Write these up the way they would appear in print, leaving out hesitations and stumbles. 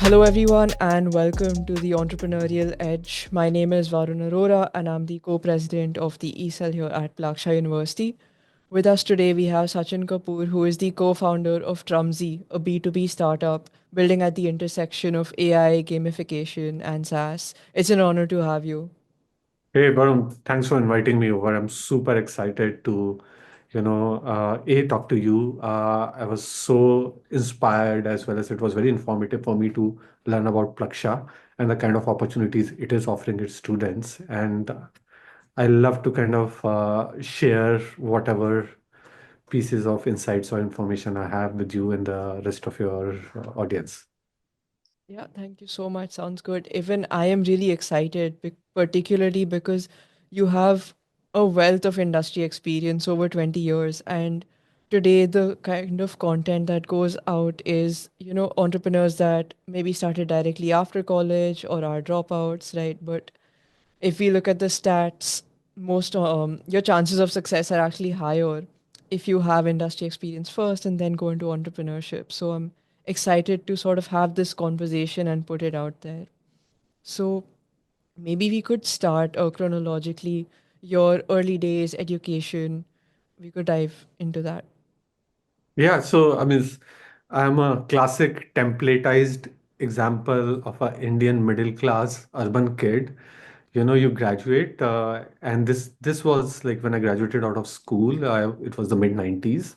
Hello everyone, and welcome to the Entrepreneurial Edge. My name is Varun Arora, and I'm the co president of the ESL here at Plaksha University. With us today, we have Sachin Kapoor, who is the co founder of Trumsy, a B2B startup building at the intersection of AI, gamification, and SaaS. It's an honor to have you. Hey, Varun, thanks for inviting me over. I'm super excited to, talk to you. I was so inspired as well as it was very informative for me to learn about Plaksha and the kind of opportunities it is offering its students. And I love to kind of share whatever pieces of insights or information I have with you and the rest of your audience. Yeah, thank you so much. Sounds good. Even I am really excited, particularly because you have a wealth of industry experience over 20 years. And today, the kind of content that goes out is, entrepreneurs that maybe started directly after college or are dropouts, right? But if we look at the stats, most your chances of success are actually higher if you have industry experience first and then go into entrepreneurship. So I'm excited to sort of have this conversation and put it out there. So maybe we could start chronologically your early days education. We could dive into that. Yeah, so I'm a classic templatized example of an Indian middle class urban kid. You graduate, and this was like when I graduated out of school. It was the mid 90s.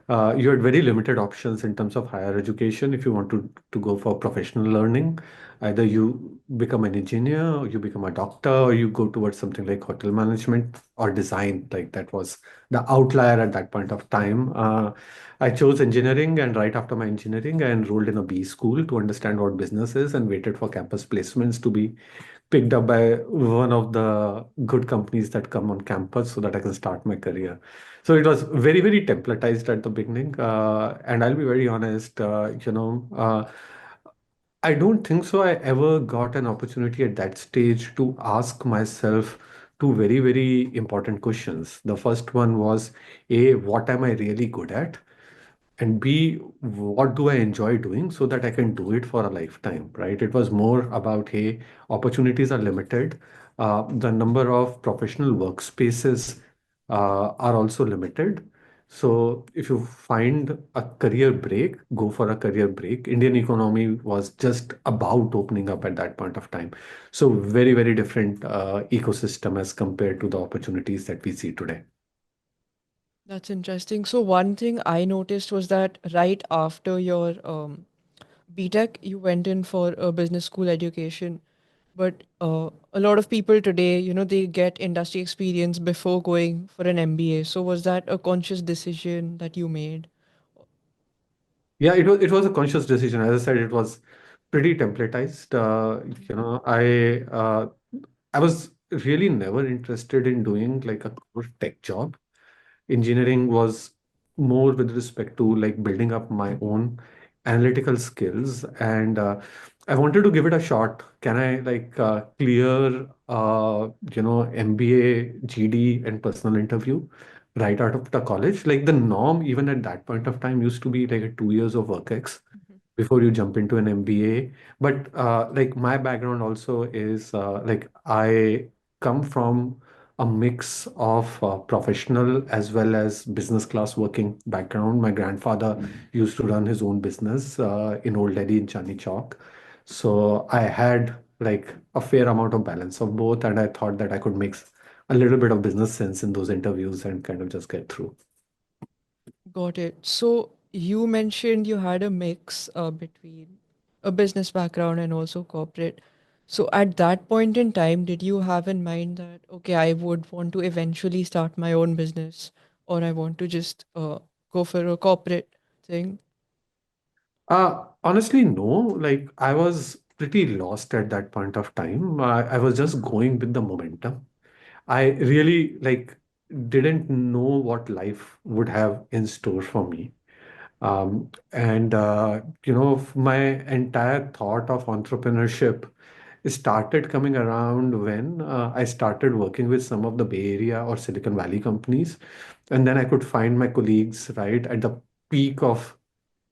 You had very limited options in terms of higher education if you want to go for professional learning. Either you become an engineer, or you become a doctor, or you go towards something like hotel management or design. Like that was the outlier at that point of time. I chose engineering, and right after my engineering, I enrolled in a B school to understand what business is and waited for campus placements to be picked up by one of the good companies that come on campus so that I can start my career. So it was very, very templatized at the beginning. And I'll be very honest, I don't think so. I ever got an opportunity at that stage to ask myself two very, very important questions. The first one was, A, what am I really good at? And B, what do I enjoy doing so that I can do it for a lifetime, right? It was more about, hey, opportunities are limited. The number of professional workspaces are also limited. So if you find a career break, go for a career break. Indian economy was just about opening up at that point of time. So very, very different ecosystem as compared to the opportunities that we see today. That's interesting. So one thing I noticed was that right after your BTech, you went in for a business school education. But a lot of people today, they get industry experience before going for an MBA. So was that a conscious decision that you made? Yeah, it was a conscious decision. As I said, it was pretty templatized. I was really never interested in doing like a core tech job. Engineering was more with respect to like building up my own analytical skills, and I wanted to give it a shot. Can I like clear MBA, GD, and personal interview right out of the college? Like the norm, even at that point of time, used to be like a 2 years of work ex Mhm. before you jump into an MBA. But like my background also is like I come from a mix of professional as well as business class working background. My grandfather used to run his own business in Old Delhi in Chandni Chowk. So I had like a fair amount of balance of both, and I thought that I could mix a little bit of business sense in those interviews and kind of just get through. Got it. So you mentioned you had a mix between a business background and also corporate. So at that point in time, did you have in mind that, okay, I would want to eventually start my own business or I want to just go for a corporate thing? Honestly, no. Like I was pretty lost at that point of time. I was just going with the momentum. I really like didn't know what life would have in store for me. And my entire thought of entrepreneurship started coming around when I started working with some of the Bay Area or Silicon Valley companies, and then I could find my colleagues right at the peak of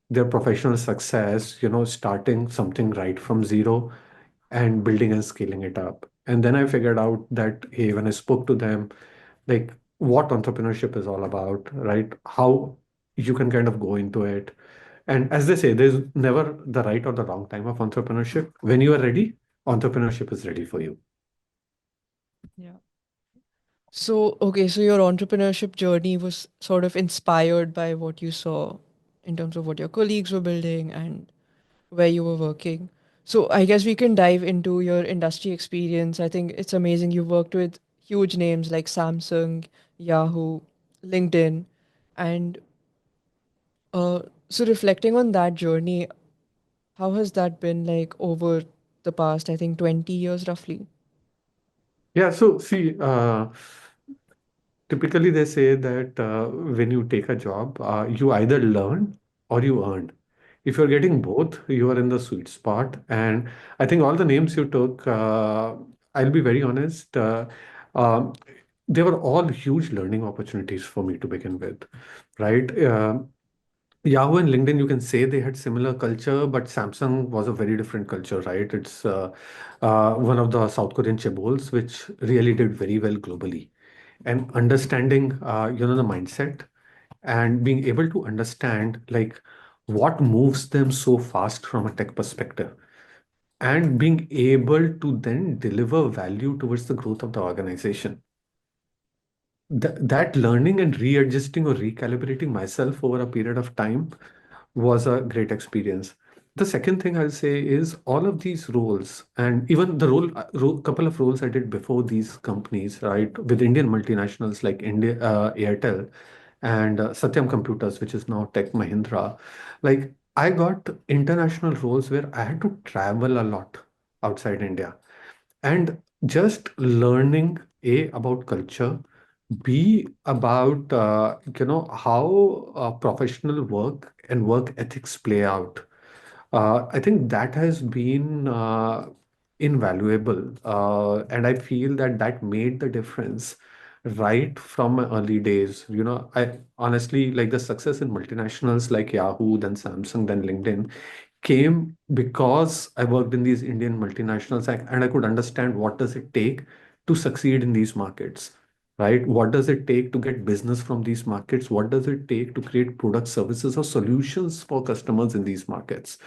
their professional success, starting something right from zero and building and scaling it up. And then I figured out that, hey, when I spoke to them, like what entrepreneurship is all about, right? How you can kind of go into it. And as they say, there's never the right or the wrong time of entrepreneurship. When you are ready, entrepreneurship is ready for you. Yeah. So, okay, so your entrepreneurship journey was sort of inspired by what you saw in terms of what your colleagues were building and where you were working. So, I guess we can dive into your industry experience. I think it's amazing you worked with huge names like Samsung, Yahoo, LinkedIn, and so reflecting on that journey, how has that been like over the past, I think, 20 years roughly? Yeah, so see, typically they say that when you take a job, you either learn or you earn. If you're getting both, you are in the sweet spot. And I think all the names you took, I'll be very honest, um, they were all huge learning opportunities for me to begin with, right? Yahoo and LinkedIn, you can say they had similar culture, but Samsung was a very different culture, right? It's one of the South Korean chaebols, which really did very well globally. And understanding, the mindset and being able to understand like what moves them so fast from a tech perspective, and being able to then deliver value towards the growth of the organization. That learning and readjusting or recalibrating myself over a period of time was a great experience. The second thing I'll say is all of these roles, and even the couple of roles I did before these companies, right, with Indian multinationals like India, Airtel, and Satyam Computers, which is now Tech Mahindra. Like I got international roles where I had to travel a lot outside India, and just learning a about culture, b about how professional work and work ethics play out. I think that has been invaluable, and I feel that that made the difference right from my early days. I honestly like the success in multinationals like Yahoo, then Samsung, then LinkedIn came because I worked in these Indian multinationals, and I could understand what does it take to succeed in these markets, right? What does it take to get business from these markets? What does it take to create products, services, or solutions for customers in these markets?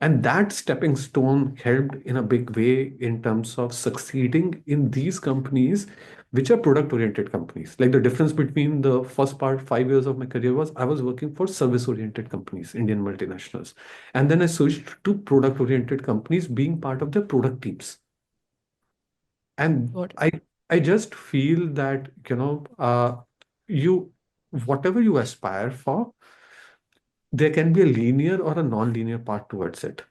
And that stepping stone helped in a big way in terms of succeeding in these companies, which are product oriented companies. Like the difference between the first part, 5 years of my career was I was working for service oriented companies, Indian multinationals. And then I switched to product oriented companies being part of their product teams. And Got it. I just feel that, you, whatever you aspire for, there can be a linear or a non-linear part towards it.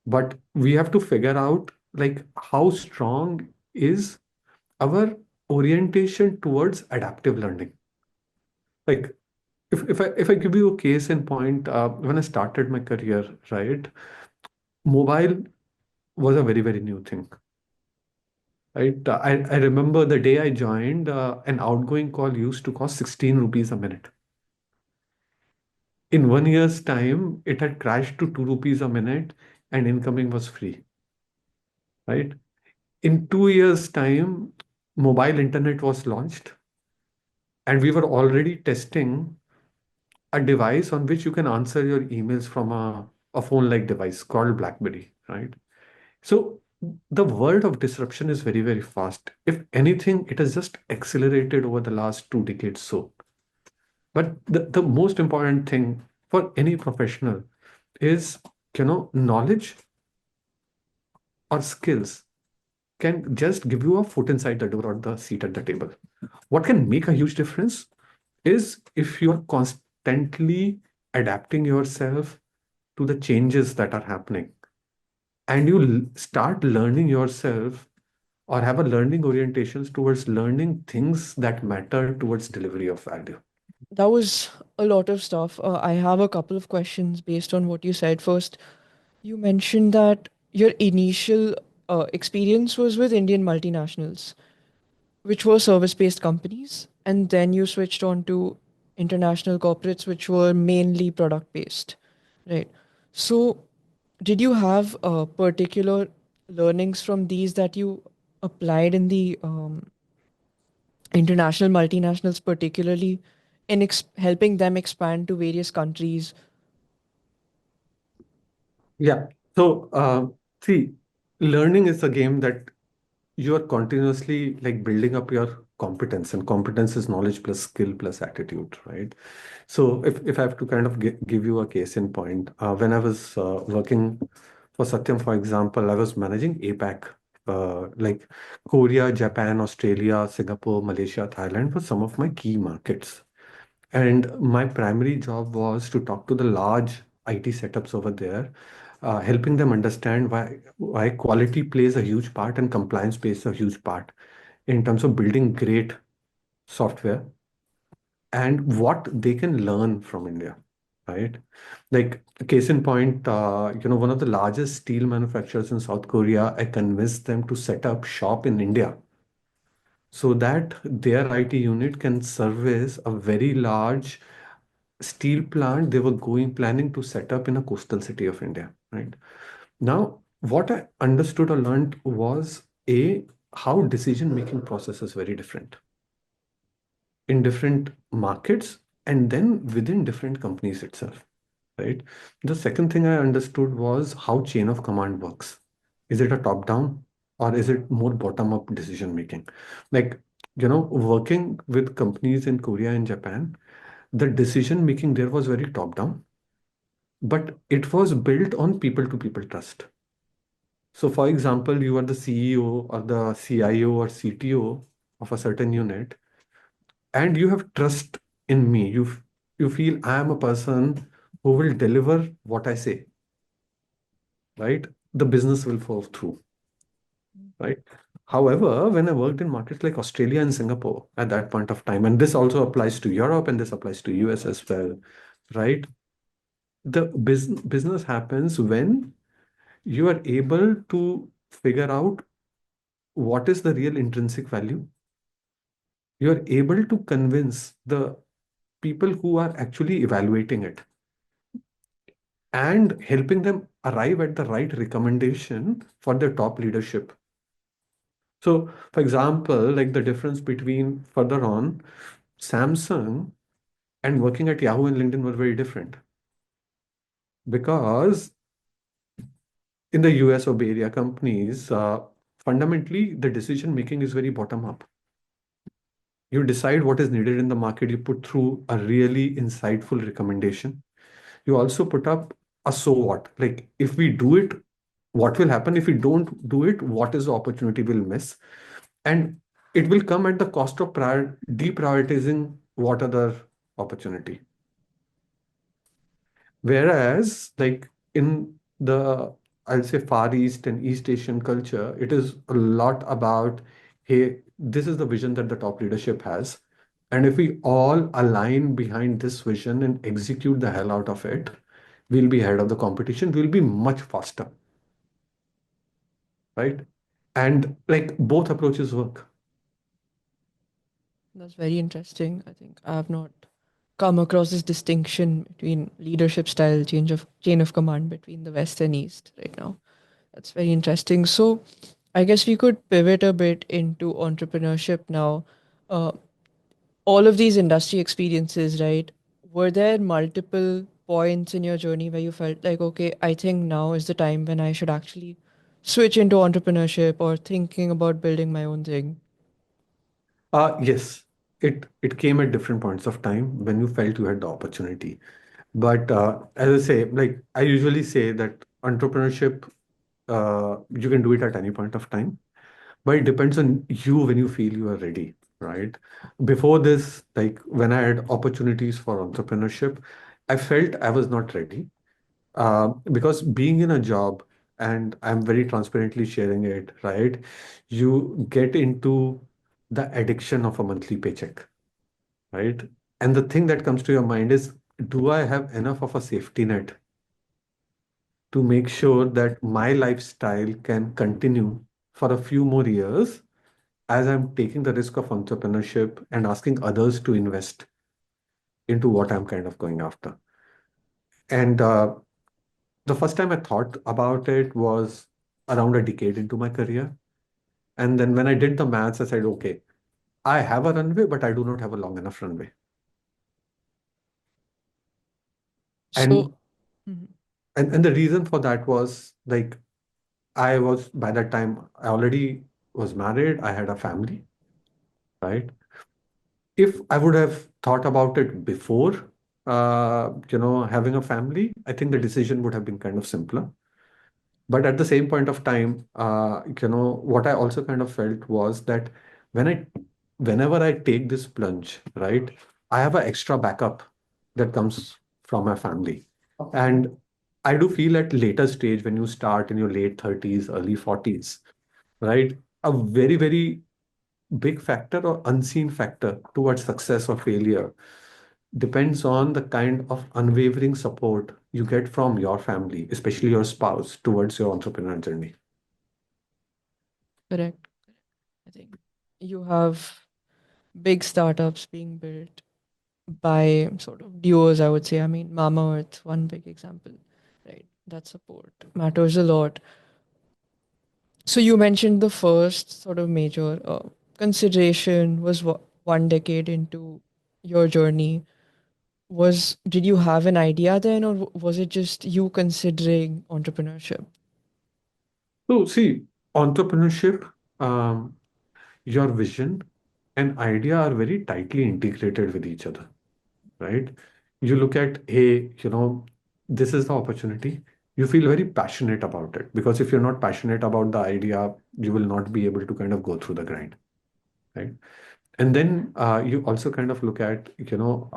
But we have to figure out like how strong is our orientation towards adaptive learning. Like if I give you a case in point, when I started my career, right, mobile was a very, very new thing. Right. I remember the day I joined, an outgoing call used to cost 16 rupees a minute. In 1 year's time, it had crashed to 2 rupees a minute and incoming was free. Right. In 2 years' time, mobile internet was launched, and we were already testing a device on which you can answer your emails from a phone-like device called BlackBerry, right? So the world of disruption is very, very fast. If anything, it has just accelerated over the last 2 decades. So, but the most important thing for any professional is, knowledge or skills can just give you a foot inside the door or the seat at the table. What can make a huge difference is if you are constantly adapting yourself to the changes that are happening, and you start learning yourself or have a learning orientations towards learning things that matter towards delivery of value. That was a lot of stuff. I have a couple of questions based on what you said. First, you mentioned that your initial experience was with Indian multinationals, which were service based companies, and then you switched on to international corporates, which were mainly product based. Right. So, did you have particular learnings from these that you applied in the international multinationals, particularly in helping them expand to various countries? Yeah. So, see, learning is a game that you are continuously like building up your competence, and competence is knowledge plus skill plus attitude, right? So, if I have to kind of give you a case in point, when I was working for Satyam, for example, I was managing APAC, like Korea, Japan, Australia, Singapore, Malaysia, Thailand were some of my key markets. And my primary job was to talk to the large IT setups over there, helping them understand why quality plays a huge part and compliance plays a huge part in terms of building great software and what they can learn from India, right? Like a case in point, one of the largest steel manufacturers in South Korea, I convinced them to set up shop in India so that their IT unit can service a very large steel plant they were planning to set up in a coastal city of India, right? Now, what I understood or learned was how decision making process is very different in different markets and then within different companies itself, right? The second thing I understood was how chain of command works. Is it a top down or is it more bottom up decision making? Like, working with companies in Korea and Japan, the decision making there was very top down, but it was built on people to people trust. So, for example, you are the CEO or the CIO or CTO of a certain unit, and you have trust in me. You feel I am a person who will deliver what I say, right? The business will fall through, right? However, when I worked in markets like Australia and Singapore at that point of time, and this also applies to Europe and this applies to US as well, right? The business happens when you are able to figure out what is the real intrinsic value. You are able to convince the people who are actually evaluating it and helping them arrive at the right recommendation for their top leadership. So, for example, like the difference between further on, Samsung and working at Yahoo and LinkedIn were very different because in the US or Bay Area companies, fundamentally the decision making is very bottom up. You decide what is needed in the market, you put through a really insightful recommendation. You also put up a so what, like if we do it, what will happen? If we don't do it, what is the opportunity we'll miss? And it will come at the cost of deprioritizing what other opportunity. Whereas, like in the, I'll say Far East and East Asian culture, it is a lot about, hey, this is the vision that the top leadership has. And if we all align behind this vision and execute the hell out of it, we'll be ahead of the competition. We'll be much faster, right? And like both approaches work. That's very interesting. I think I have not come across this distinction between leadership style, chain of command between the West and East right now. That's very interesting. So, I guess we could pivot a bit into entrepreneurship now. Uh, all of these industry experiences, right? Were there multiple points in your journey where you felt like, okay, I think now is the time when I should actually switch into entrepreneurship or thinking about building my own thing? Yes, it came at different points of time when you felt you had the opportunity. But as I say, like I usually say that entrepreneurship, you can do it at any point of time, but it depends on you when you feel you are ready, right? Before this, like when I had opportunities for entrepreneurship, I felt I was not ready because being in a job, and I'm very transparently sharing it, right? You get into the addiction of a monthly paycheck, right? And the thing that comes to your mind is, do I have enough of a safety net to make sure that my lifestyle can continue for a few more years as I'm taking the risk of entrepreneurship and asking others to invest into what I'm kind of going after? And The first time I thought about it was around a decade into my career. And then when I did the maths, I said, okay, I have a runway, but I do not have a long enough runway. So, And mhm. and the reason for that was like I was by that time I already was married, I had a family, right? If I would have thought about it before, having a family, I think the decision would have been kind of simpler. But at the same point of time, what I also kind of felt was that when I, whenever I take this plunge, right, I have an extra backup that comes from my family. And I do feel at later stage when you start in your late 30s, early 40s, right, a very, very big factor or unseen factor towards success or failure depends on the kind of unwavering support you get from your family, especially your spouse, towards your entrepreneurial journey. Correct. I think you have big startups being built by sort of duos, I would say. I mean, Mama Earth, one big example, right? That support matters a lot. So you mentioned the first sort of major consideration was 1 decade into your journey. Did you have an idea then, or was it just you considering entrepreneurship? So, see, entrepreneurship, um, your vision and idea are very tightly integrated with each other, right? You look at, hey, this is the opportunity. You feel very passionate about it because if you're not passionate about the idea, you will not be able to kind of go through the grind, right? And then you also kind of look at,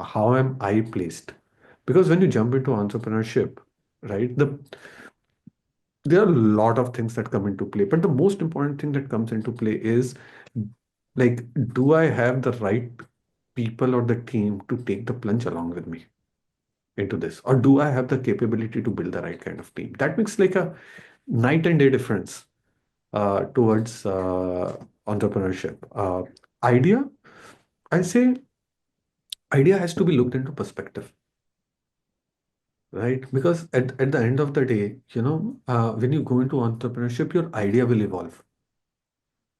how am I placed? Because when you jump into entrepreneurship, right, there are a lot of things that come into play, but the most important thing that comes into play is like, do I have the right people or the team to take the plunge along with me into this? Or do I have the capability to build the right kind of team? That makes like a night and day difference towards entrepreneurship. Idea, I say idea has to be looked into perspective, right? Because at the end of the day, when you go into entrepreneurship, your idea will evolve.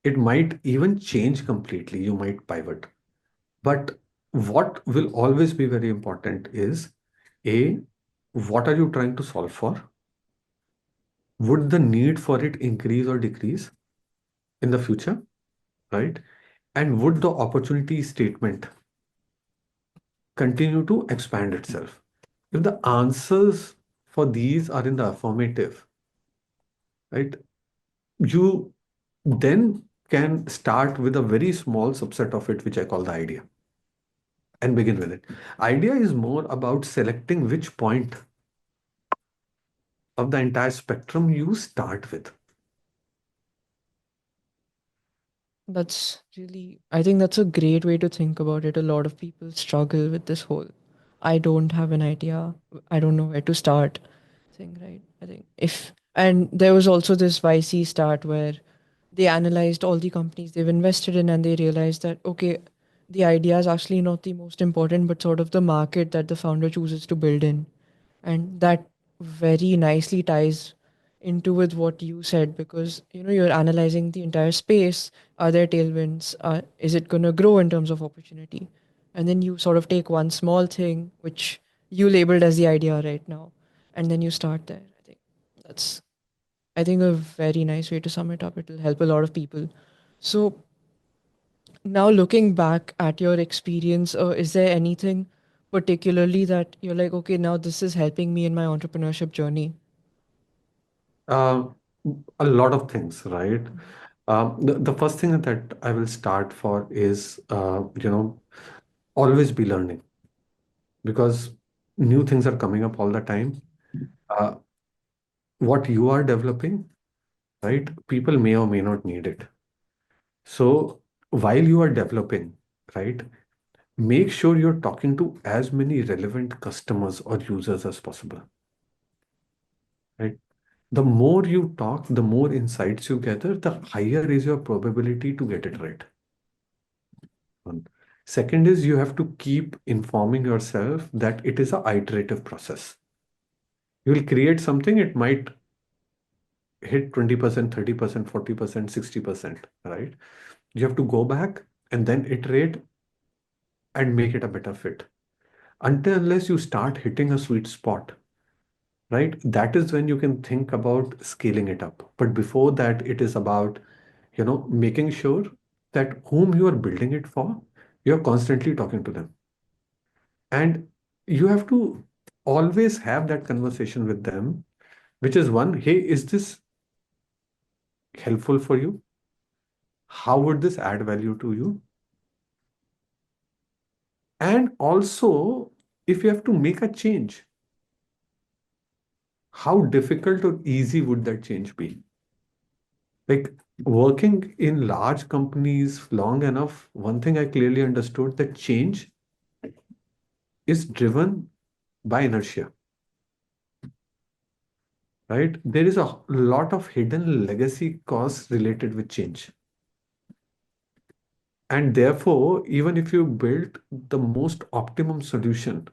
It might even change completely. You might pivot. But what will always be very important is A, what are you trying to solve for? Would the need for it increase or decrease in the future, right? And would the opportunity statement continue to expand itself? If the answers for these are in the affirmative, right, you then can start with a very small subset of it, which I call the idea, and begin with it. Idea is more about selecting which point of the entire spectrum you start with. I think that's a great way to think about it. A lot of people struggle with this whole, I don't have an idea, I don't know where to start thing, right? I think and there was also this YC start where they analyzed all the companies they've invested in and they realized that, okay, the idea is actually not the most important, but sort of the market that the founder chooses to build in. And that very nicely ties into with what you said, because you're analyzing the entire space. Are there tailwinds? Is it going to grow in terms of opportunity? And then you sort of take one small thing which you labeled as the idea right now, and then you start there. That's I think a very nice way to sum it up. It will help a lot of people. So now looking back at your experience, is there anything particularly that you're like, okay, now this is helping me in my entrepreneurship journey? Uh, a lot of things, right? The first thing that I will start for is, always be learning because new things are coming up all the time. Uh, what you are developing, right? People may or may not need it. So while you are developing, right, make sure you're talking to as many relevant customers or users as possible, right? The more you talk, the more insights you gather, the higher is your probability to get it right. One. Second is you have to keep informing yourself that it is a iterative process. You will create something, it might hit 20%, 30%, 40%, 60%, right? You have to go back and then iterate and make it a better fit. Until unless you start hitting a sweet spot, right? That is when you can think about scaling it up. But before that, it is about, making sure that whom you are building it for, you're constantly talking to them. And you have to always have that conversation with them, which is one, hey, is this helpful for you? How would this add value to you? And also, if you have to make a change, how difficult or easy would that change be? Like working in large companies long enough, one thing I clearly understood that change is driven by inertia, right? There is a lot of hidden legacy costs related with change. And therefore, even if you build the most optimum solution,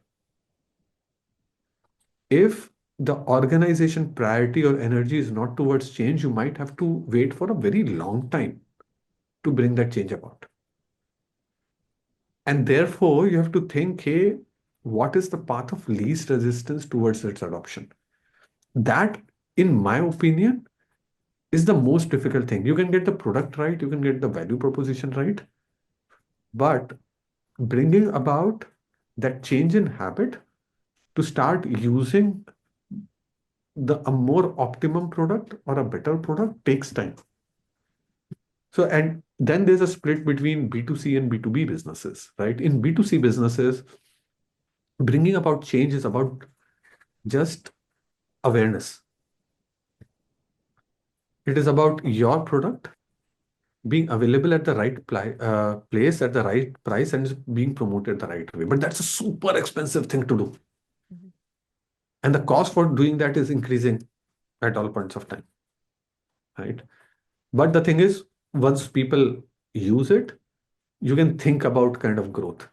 if the organization priority or energy is not towards change, you might have to wait for a very long time to bring that change about. And therefore, you have to think, hey, what is the path of least resistance towards its adoption? That, in my opinion, is the most difficult thing. You can get the product right, you can get the value proposition right, but bringing about that change in habit to start using the a more optimum product or a better product takes time. So, and then there's a split between B2C and B2B businesses, right? In B2C businesses, bringing about change is about just awareness. It is about your product being available at the right place at the right price and is being promoted the right way. But that's a super expensive thing to do. Mhm. And the cost for doing that is increasing at all points of time, right? But the thing is, once people use it, you can think about kind of growth.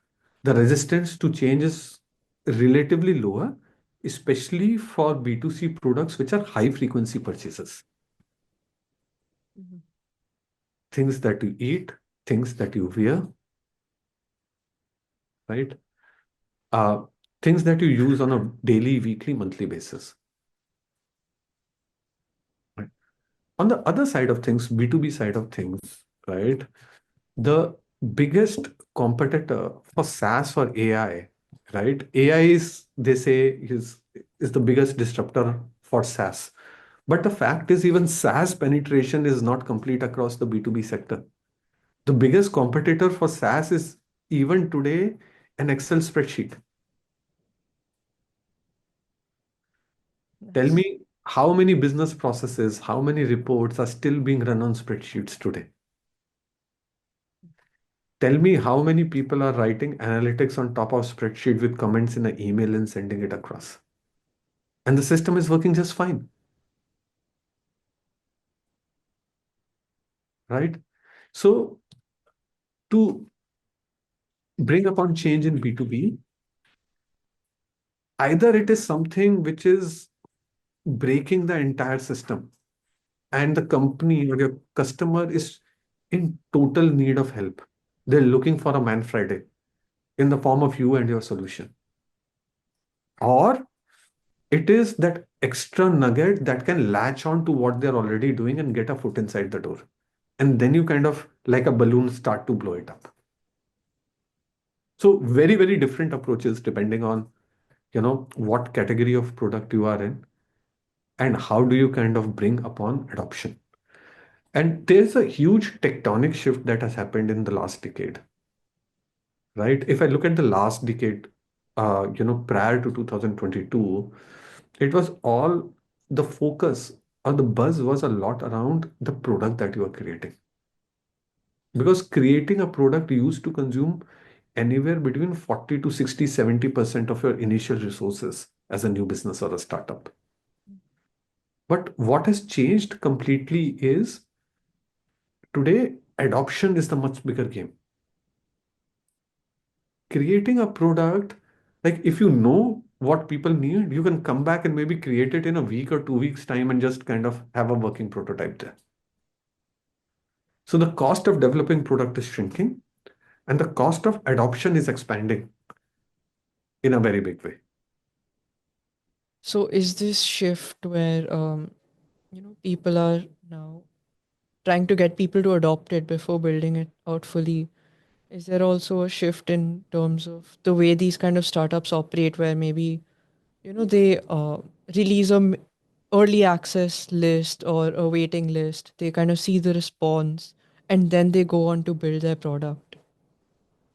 The resistance to change is relatively lower, especially for B2C products, which are high frequency purchases. Mhm. Things that you eat, things that you wear, right? Uh, Things that you use on a daily, weekly, monthly basis. Right? On the other side of things, B2B side of things, right? The biggest competitor for SaaS or AI, right? AI is, they say, is the biggest disruptor for SaaS. But the fact is, even SaaS penetration is not complete across the B2B sector. The biggest competitor for SaaS is even today an Excel spreadsheet. Tell Nice. me how many business processes, how many reports are still being run on spreadsheets today? Tell me how many people are writing analytics on top of spreadsheet with comments in an email and sending it across. And the system is working just fine, right? So to bring upon change in B2B, either it is something which is breaking the entire system and the company or your customer is in total need of help. They're looking for a man Friday in the form of you and your solution. Or it is that extra nugget that can latch on to what they're already doing and get a foot inside the door. And then you kind of like a balloon start to blow it up. So very, very different approaches depending on, what category of product you are in and how do you kind of bring upon adoption. And there's a huge tectonic shift that has happened in the last decade, right? If I look at the last decade, prior to 2022, it was all the focus or the buzz was a lot around the product that you are creating. Because creating a product used to consume anywhere between 40 to 60, 70% of your initial resources as a new business or a startup. But what has changed completely is today, adoption is the much bigger game. Creating a product, like if you know what people need, you can come back and maybe create it in a week or 2 weeks time and just kind of have a working prototype there. So the cost of developing product is shrinking and the cost of adoption is expanding in a very big way. So is this shift where people are now trying to get people to adopt it before building it out fully? Is there also a shift in terms of the way these kind of startups operate, where maybe they release early access list or a waiting list, they kind of see the response, and then they go on to build their product?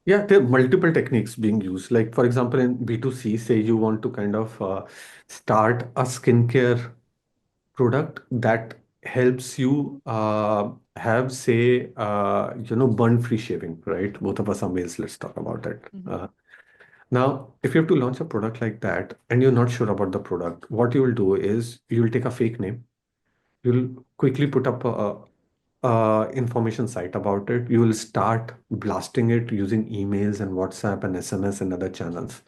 Yeah, there are multiple techniques being used. Like, for example, in B2C, say you want to kind of start a skincare product that helps you have, say, burn-free shaving, right? Both of us are males, let's talk about it. Hmm. Now, if you have to launch a product like that and you're not sure about the product, what you will do is you will take a fake name, you'll quickly put up a information site about it. You will start blasting it using emails and WhatsApp and SMS and other channels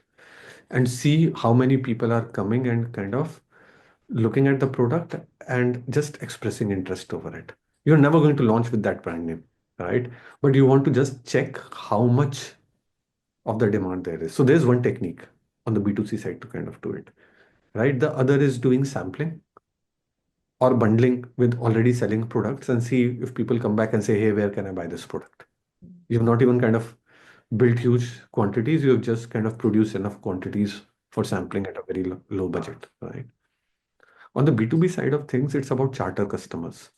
and see how many people are coming and kind of looking at the product and just expressing interest over it. You're never going to launch with that brand name, right? But you want to just check how much of the demand there is. So there's one technique on the B2C side to kind of do it, right? The other is doing sampling or bundling with already selling products and see if people come back and say, hey, where can I buy this product? You've not even kind of built huge quantities. You have just kind of produced enough quantities for sampling at a very low budget, right? On the B2B side of things, it's about charter customers,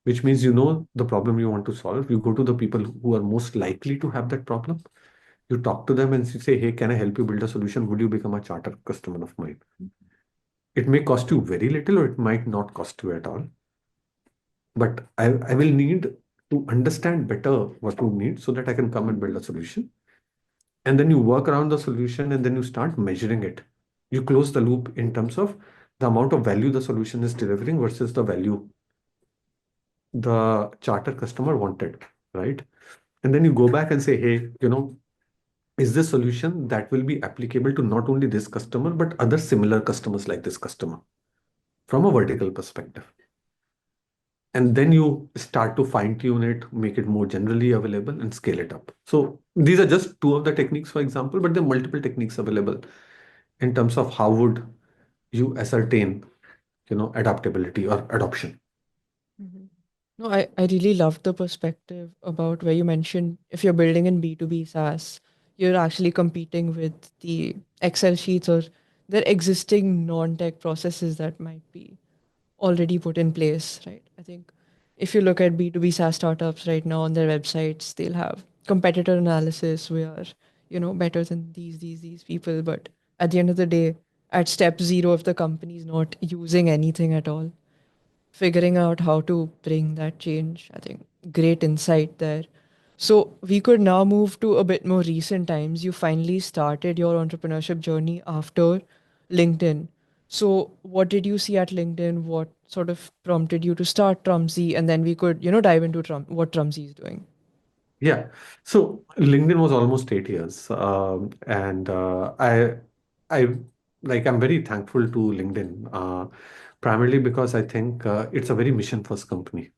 which means you know the problem you want to solve. You go to the people who are most likely to have that problem. You talk to them and you say, hey, can I help you build a solution? Would you become a charter customer of mine? It may cost you very little or it might not cost you at all. But I will need to understand better what you need so that I can come and build a solution. And then you work around the solution and then you start measuring it. You close the loop in terms of the amount of value the solution is delivering versus the value the charter customer wanted, right? And then you go back and say, hey, is this solution that will be applicable to not only this customer, but other similar customers like this customer from a vertical perspective? And then you start to fine tune it, make it more generally available and scale it up. So these are just two of the techniques, for example, but there are multiple techniques available in terms of how would you ascertain, adaptability or adoption. Mhm. No, I really loved the perspective about where you mentioned if you're building in B2B SaaS, you're actually competing with the Excel sheets or their existing non-tech processes that might be already put in place, right? I think if you look at B2B SaaS startups right now on their websites, they'll have competitor analysis. We are, better than these people. But at the end of the day, at step zero, if the company is not using anything at all, figuring out how to bring that change, I think great insight there. So we could now move to a bit more recent times. You finally started your entrepreneurship journey after LinkedIn. So what did you see at LinkedIn? What sort of prompted you to start Trumsy? And then we could, dive into what Trumsy is doing. Yeah. So LinkedIn was almost 8 years, and I I'm very thankful to LinkedIn, primarily because I think it's a very mission-first company,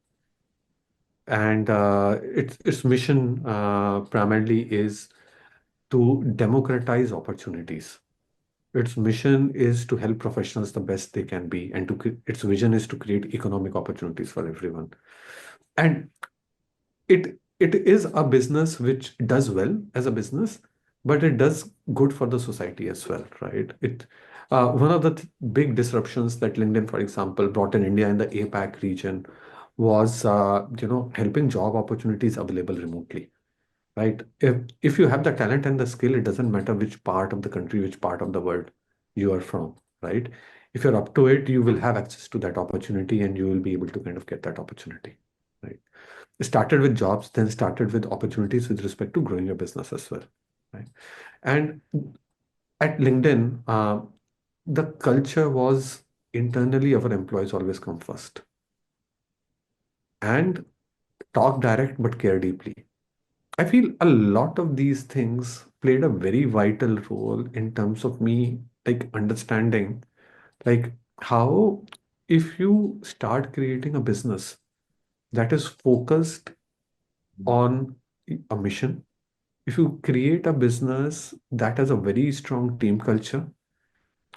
and its mission primarily is to democratize opportunities. Its mission is to help professionals the best they can be, and its vision is to create economic opportunities for everyone. And it is a business which does well as a business, but it does good for the society as well, right? It One of the big disruptions that LinkedIn, for example, brought in India in the APAC region was helping job opportunities available remotely, right? If you have the talent and the skill, it doesn't matter which part of the country, which part of the world you are from, right? If you're up to it, you will have access to that opportunity and you will be able to kind of get that opportunity, right? Started with jobs, then started with opportunities with respect to growing your business as well, right? And at LinkedIn, the culture was internally our employees always come first and talk direct but care deeply. I feel a lot of these things played a very vital role in terms of me like understanding like how if you start creating a business that is focused on a mission, if you create a business that has a very strong team culture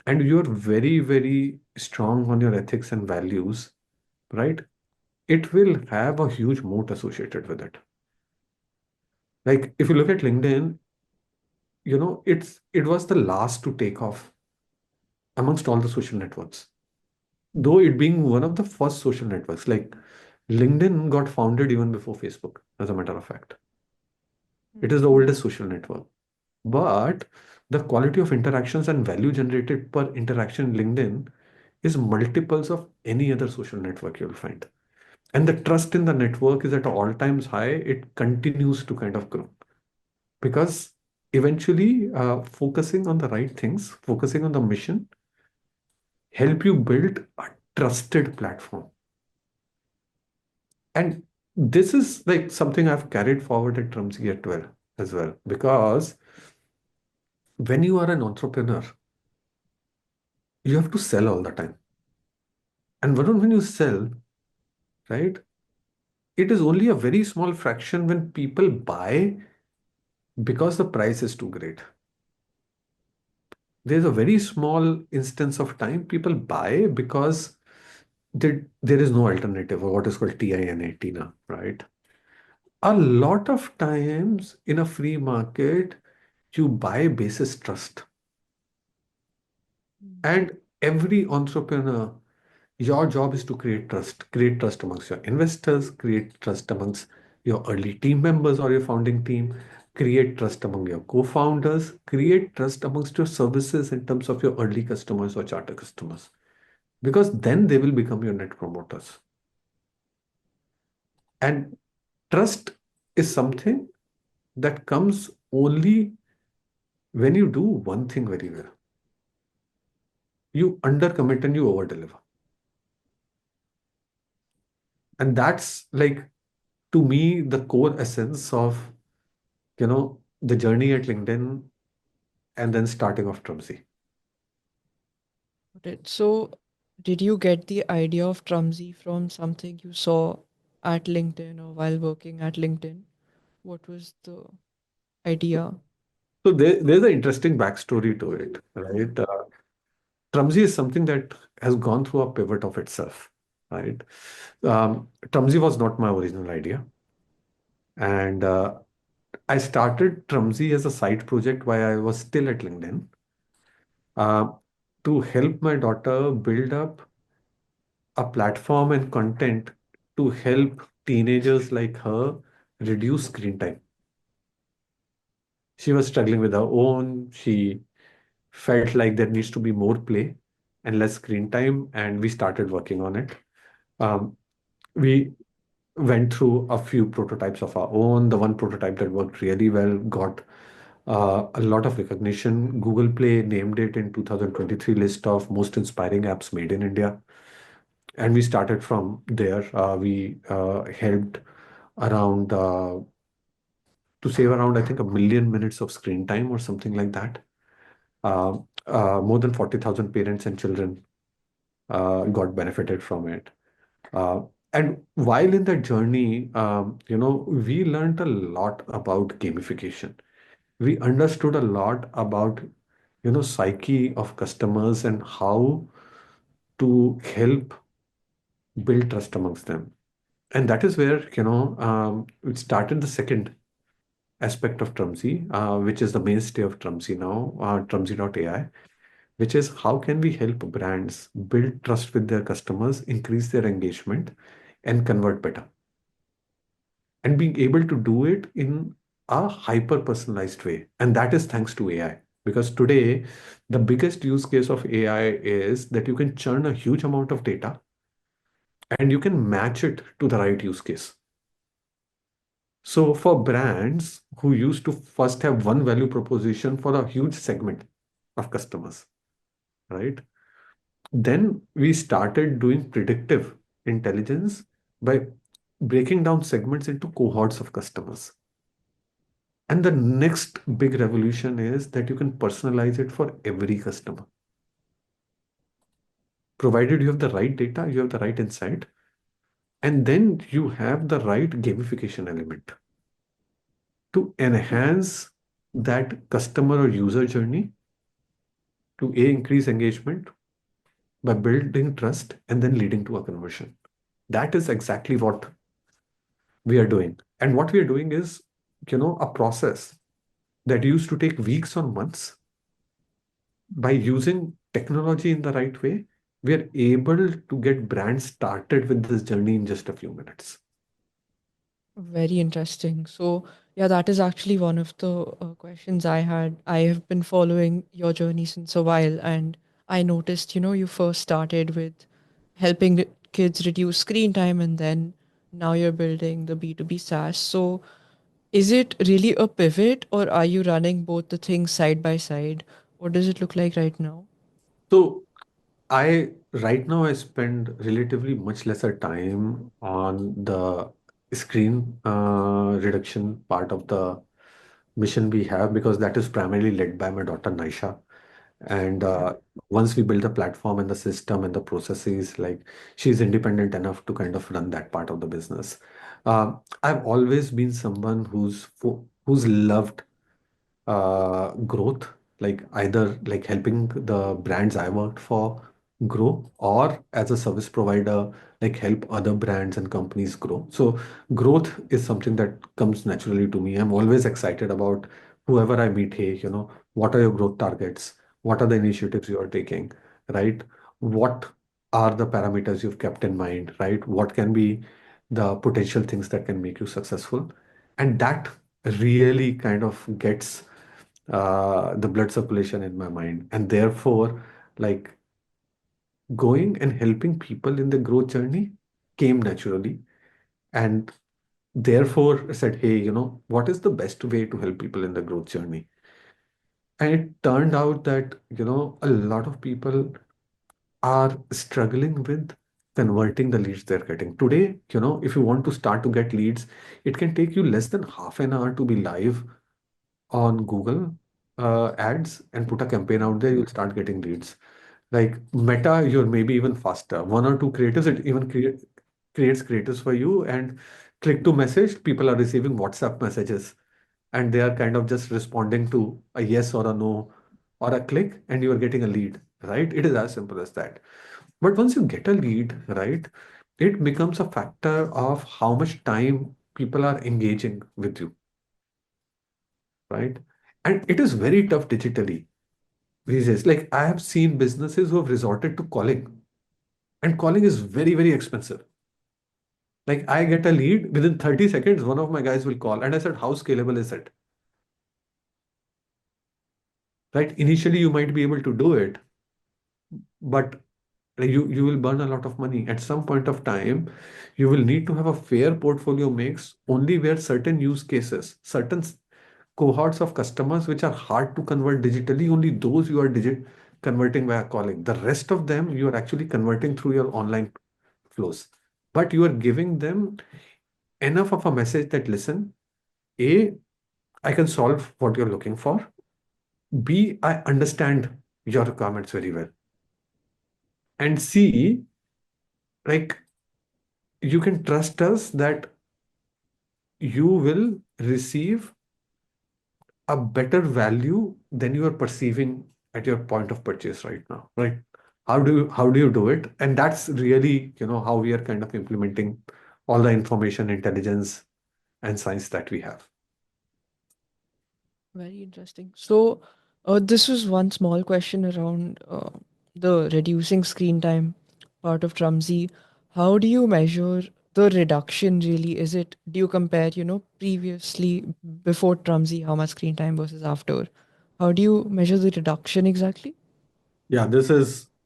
and you're very, very strong on your ethics and values, right? It will have a huge moat associated with it. Like if you look at LinkedIn, it was the last to take off amongst all the social networks. Though it being one of the first social networks, like LinkedIn got founded even before Facebook, as a matter of fact. It is the oldest social network. But the quality of interactions and value generated per interaction in LinkedIn is multiples of any other social network you'll find. And the trust in the network is at all times high. It continues to kind of grow because eventually focusing on the right things, focusing on the mission, help you build a trusted platform. And this is like something I've carried forward at Trumsy as well, because when you are an entrepreneur, you have to sell all the time. And when you sell, right, it is only a very small fraction when people buy because the price is too great. There's a very small instance of time people buy because there is no alternative, or what is called TINA, TINA, right? A lot of times in a free market, you buy basis trust. And every entrepreneur, your job is to create trust amongst your investors, create trust amongst your early team members or your founding team, create trust among your co-founders, create trust amongst your services in terms of your early customers or charter customers, because then they will become your net promoters. And trust is something that comes only when you do one thing very well. You undercommit and you overdeliver. And that's like, to me, the core essence of, the journey at LinkedIn and then starting off Trumsy. Got it. So, did you get the idea of Trumsy from something you saw at LinkedIn or while working at LinkedIn? What was the idea? So there's an interesting backstory to it, right? Trumsy is something that has gone through a pivot of itself, right? Trumsy was not my original idea. And I started Trumsy as a side project while I was still at LinkedIn, uh, to help my daughter build up a platform and content to help teenagers like her reduce screen time. She was struggling with her own. She felt like there needs to be more play and less screen time, and we started working on it. Um, we went through a few prototypes of our own. The one prototype that worked really well got a lot of recognition. Google Play named it in 2023 list of most inspiring apps made in India. And we started from there. We helped around to save around, I think, 1 million minutes of screen time or something like that. Uh, More than 40,000 parents and children got benefited from it. Uh, and while in that journey, we learned a lot about gamification. We understood a lot about, psyche of customers and how to help build trust amongst them. And that is where, it started the second aspect of Trumsy, which is the mainstay of Trumsy now, Trumsy.ai, which is how can we help brands build trust with their customers, increase their engagement, and convert better. And being able to do it in a hyper personalized way. And that is thanks to AI. Because today, the biggest use case of AI is that you can churn a huge amount of data and you can match it to the right use case. So for brands who used to first have one value proposition for a huge segment of customers, right? Then we started doing predictive intelligence by breaking down segments into cohorts of customers. And the next big revolution is that you can personalize it for every customer. provided you have the right data, you have the right insight, and then you have the right gamification element to enhance that customer or user journey to A, increase engagement by building trust and then leading to a conversion. That is exactly what we are doing. And what we are doing is, a process that used to take weeks or months. By using technology in the right way, we are able to get brands started with this journey in just a few minutes. Very interesting. So, yeah, that is actually one of the questions I had. I have been following your journey since a while, and I noticed, you first started with helping kids reduce screen time, and then now you're building the B2B SaaS. So, is it really a pivot, or are you running both the things side by side? What does it look like right now? So I right now I spend relatively much lesser time on the screen reduction part of the mission we have because that is primarily led by my daughter Naisha. And Okay. once we build the platform and the system and the processes, like she's independent enough to kind of run that part of the business. I've always been someone who's loved growth, like either like helping the brands I worked for grow or as a service provider, like help other brands and companies grow. So growth is something that comes naturally to me. I'm always excited about whoever I meet. Hey, what are your growth targets? What are the initiatives you are taking, right? What are the parameters you've kept in mind, right? What can be the potential things that can make you successful? And that really kind of gets the blood circulation in my mind. And therefore, like going and helping people in the growth journey came naturally. And therefore, I said, hey, what is the best way to help people in the growth journey? And it turned out that, a lot of people are struggling with converting the leads they're getting. Today, if you want to start to get leads, it can take you less than half an hour to be live on Google ads and put a campaign out there, you'll start getting leads. Like Meta, you're maybe even faster. One or two creators, it even creates creators for you. And click to message, people are receiving WhatsApp messages and they are kind of just responding to a yes or a no or a click, and you are getting a lead, right? It is as simple as that. But once you get a lead, right, it becomes a factor of how much time people are engaging with you, right? And it is very tough digitally these days. Like I have seen businesses who have resorted to calling, and calling is very, very expensive. Like I get a lead within 30 seconds, one of my guys will call, and I said, how scalable is it? Right? Initially, you might be able to do it, but you will burn a lot of money. At some point of time, you will need to have a fair portfolio mix only where certain use cases, certain cohorts of customers which are hard to convert digitally, only those you are converting via calling. The rest of them you are actually converting through your online flows. But you are giving them enough of a message that listen, A, I can solve what you're looking for. B, I understand your requirements very well. And C, like you can trust us that you will receive a better value than you are perceiving at your point of purchase right now, right? How do you do it? And that's really, how we are kind of implementing all the information, intelligence, and science that we have. Very interesting. So, this was one small question around the reducing screen time part of Trumsy. How do you measure the reduction really? Do you compare, previously before Trumsy, how much screen time versus after? How do you measure the reduction exactly? Yeah,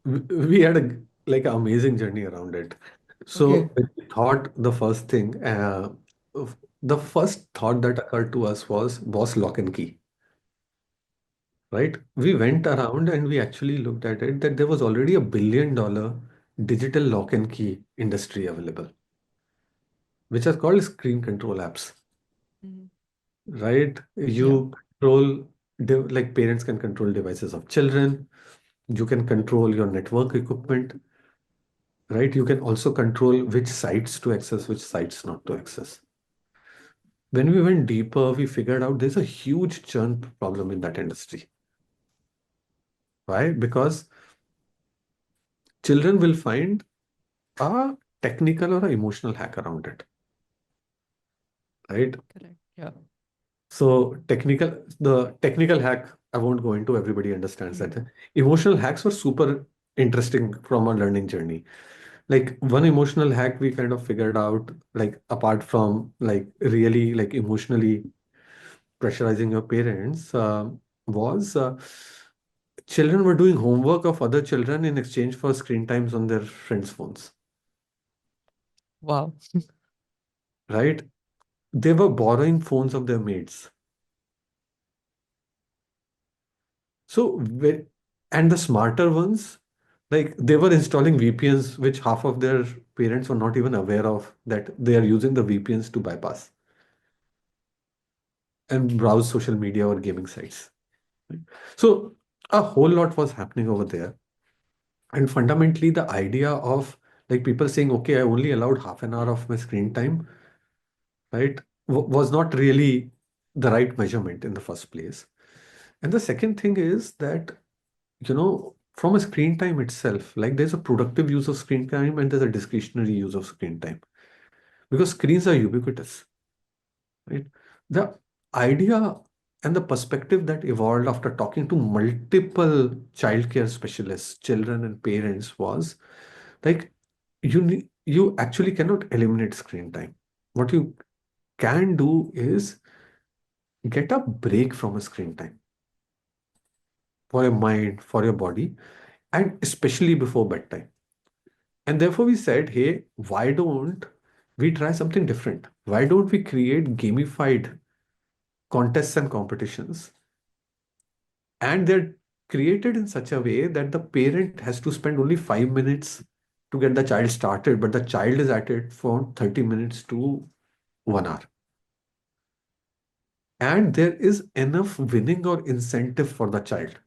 we had a like an amazing journey around it. Okay. So when we thought the first thing, the first thought that occurred to us was boss lock and key, right? We went around and we actually looked at it that there was already $1 billion digital lock and key industry available, which are called screen control apps, Mhm. right? Yeah. You control, like parents can control devices of children, you can control your network equipment, right? You can also control which sites to access, which sites not to access. When we went deeper, we figured out there's a huge churn problem in that industry. Why? Because children will find a technical or a emotional hack around it, right? Correct. Yeah. So the technical hack, I won't go into, everybody understands Mm. that. Emotional hacks were super interesting from our learning journey. Like one emotional hack we kind of figured out, like apart from like really like emotionally pressurizing your parents, was children were doing homework of other children in exchange for screen times on their friends' phones, Wow. right? They were borrowing phones of their mates. So, and the smarter ones, like they were installing VPNs, which half of their parents were not even aware of that they are using the VPNs to bypass and browse social media or gaming sites. Right? So, a whole lot was happening over there. And fundamentally, the idea of like people saying, okay, I only allowed half an hour of my screen time, right, was not really the right measurement in the first place. And the second thing is that, from a screen time itself, like there's a productive use of screen time and there's a discretionary use of screen time because screens are ubiquitous, right? The idea and the perspective that evolved after talking to multiple childcare specialists, children and parents was like you actually cannot eliminate screen time. What you can do is get a break from a screen time for your mind, for your body, and especially before bedtime. And therefore, we said, hey, why don't we try something different? Why don't we create gamified contests and competitions? And they're created in such a way that the parent has to spend only 5 minutes to get the child started, but the child is at it for 30 minutes to 1 hour. And there is enough winning or incentive for the child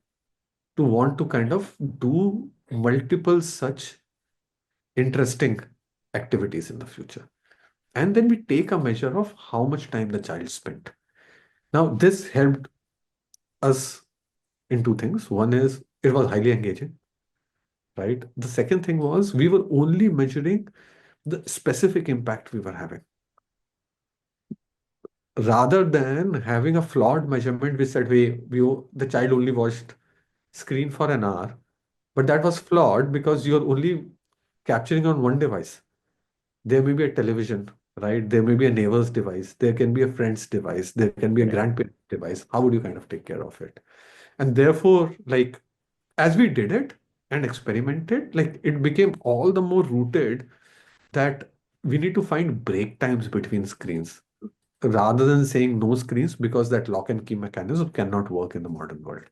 to want to kind of do multiple such interesting activities in the future. And then we take a measure of how much time the child spent. Now, this helped us in two things. One is it was highly engaging, right? The second thing was we were only measuring the specific impact we were having rather than having a flawed measurement. We said the child only watched screen for an hour, but that was flawed because you're only capturing on one device. There may be a television, right? There may be a neighbor's device. There can be a friend's device. There can be a Correct. grandparent's device. How would you kind of take care of it? And therefore, like, as we did it and experimented, like, it became all the more rooted that we need to find break times between screens rather than saying no screens because that lock and key mechanism cannot work in the modern world.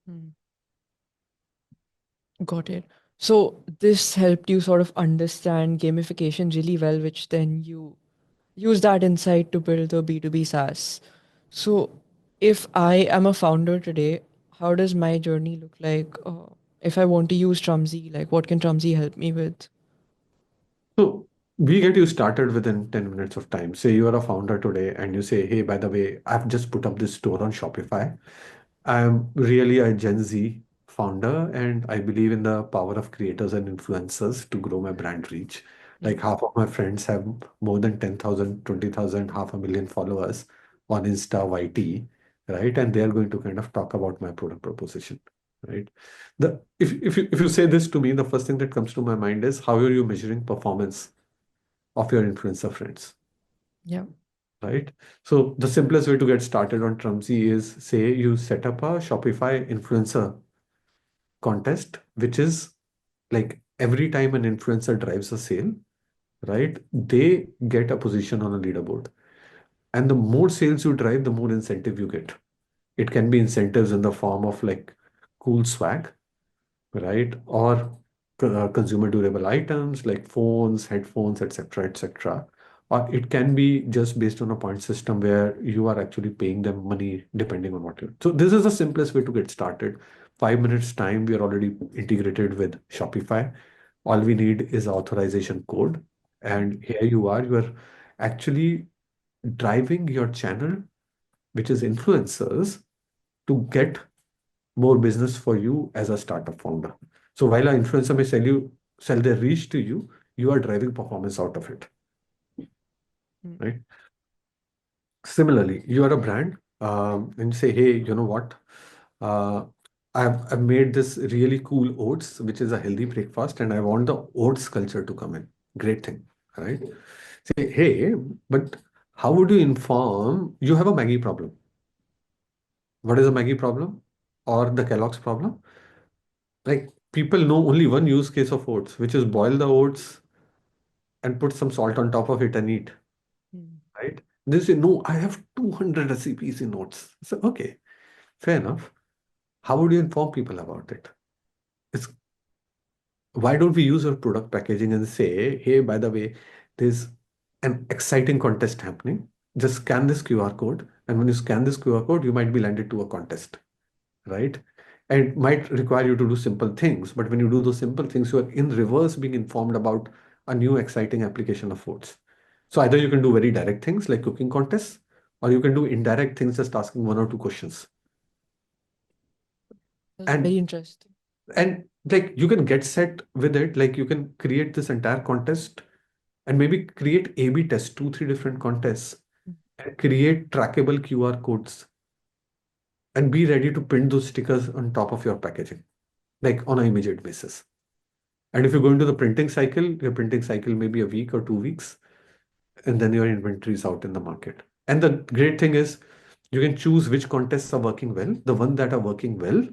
Mm. Got it. So this helped you sort of understand gamification really well, which then you use that insight to build the B2B SaaS. So if I am a founder today, how does my journey look like? If I want to use Trumsy, like what can Trumsy help me with? So we get you started within 10 minutes of time. Say you are a founder today and you say, hey, by the way, I've just put up this store on Shopify. I'm really a Gen Z founder and I believe in the power of creators and influencers to grow my brand reach. Like Mm. half of my friends have more than 10,000, 20,000, 500,000 followers on Insta YT, right? And they're going to kind of talk about my product proposition, right? If you say this to me, the first thing that comes to my mind is how are you measuring performance of your influencer friends, Yeah. right? So the simplest way to get started on Trumsy is say you set up a Shopify influencer contest, which is like every time an influencer drives a sale, right? They get a position on a leaderboard. And the more sales you drive, the more incentive you get. It can be incentives in the form of like cool swag, right? Or consumer durable items like phones, headphones, etc., etc. Or it can be just based on a point system where you are actually paying them money depending on what you. So this is the simplest way to get started. 5 minutes time, we are already integrated with Shopify. All we need is authorization code. And here you are actually driving your channel, which is influencers, to get more business for you as a startup founder. So while an influencer may sell their reach to you, you are driving performance out of it, Mm. right? Similarly, you are a brand, and you say, hey, you know what? Uh, I've made this really cool oats, which is a healthy breakfast, and I want the oats culture to come in. Great thing, right? Say, hey, but how would you inform you have a Maggie problem? What is a Maggie problem or the Kellogg's problem? Like people know only one use case of oats, which is boil the oats and put some salt on top of it and eat, Mm. right? They say, no, I have 200 recipes in oats. So, okay, fair enough. How would you inform people about it? It's why don't we use our product packaging and say, hey, by the way, there's an exciting contest happening. Just scan this QR code. And when you scan this QR code, you might be landed to a contest, right? And it might require you to do simple things. But when you do those simple things, you are in reverse being informed about a new exciting application of foods. So either you can do very direct things like cooking contests, or you can do indirect things, just asking one or two questions. That's very And interesting. like you can get set with it, like you can create this entire contest and maybe create A/B tests, two, three different contests, Mm. and create trackable QR codes and be ready to print those stickers on top of your packaging, like on an immediate basis. And if you go into the printing cycle, your printing cycle may be a week or 2 weeks, and then your inventory is out in the market. And the great thing is you can choose which contests are working well. The ones that are working well,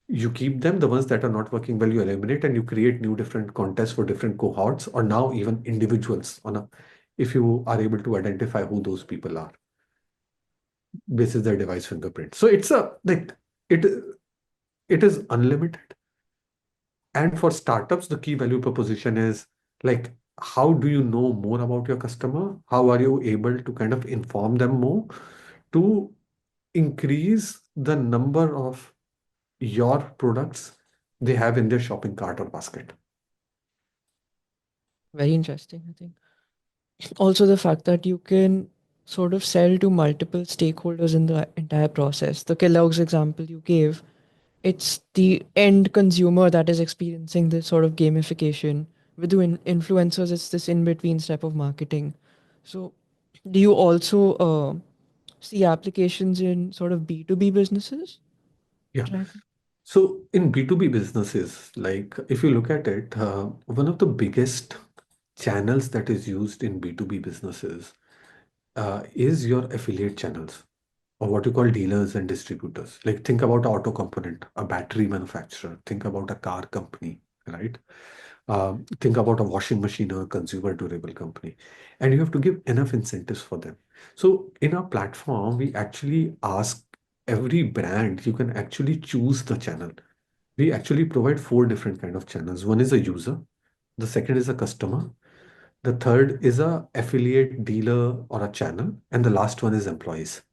you keep them. The ones that are not working well, you eliminate, and you create new different contests for different cohorts or now even individuals on a if you are able to identify who those people are basis their device fingerprint. So it's a like it it is unlimited. And for startups, the key value proposition is like how do you know more about your customer? How are you able to kind of inform them more to increase the number of your products they have in their shopping cart or basket? Very interesting, I think. Also, the fact that you can sort of sell to multiple stakeholders in the entire process. The Kellogg's example you gave, it's the end consumer that is experiencing this sort of gamification. With the influencers, it's this in between step of marketing. So, do you also see applications in sort of B2B businesses? Yeah. Track. So in B2B businesses, like if you look at it, one of the biggest channels that is used in B2B businesses is your affiliate channels or what you call dealers and distributors. Like think about auto component, a battery manufacturer, think about a car company, right? Think about a washing machine or a consumer durable company. And you have to give enough incentives for them. So in our platform, we actually ask every brand, you can actually choose the channel. We actually provide four different kind of channels. One is a user, the second is a customer, the third is a affiliate dealer or a channel, and the last one is employees.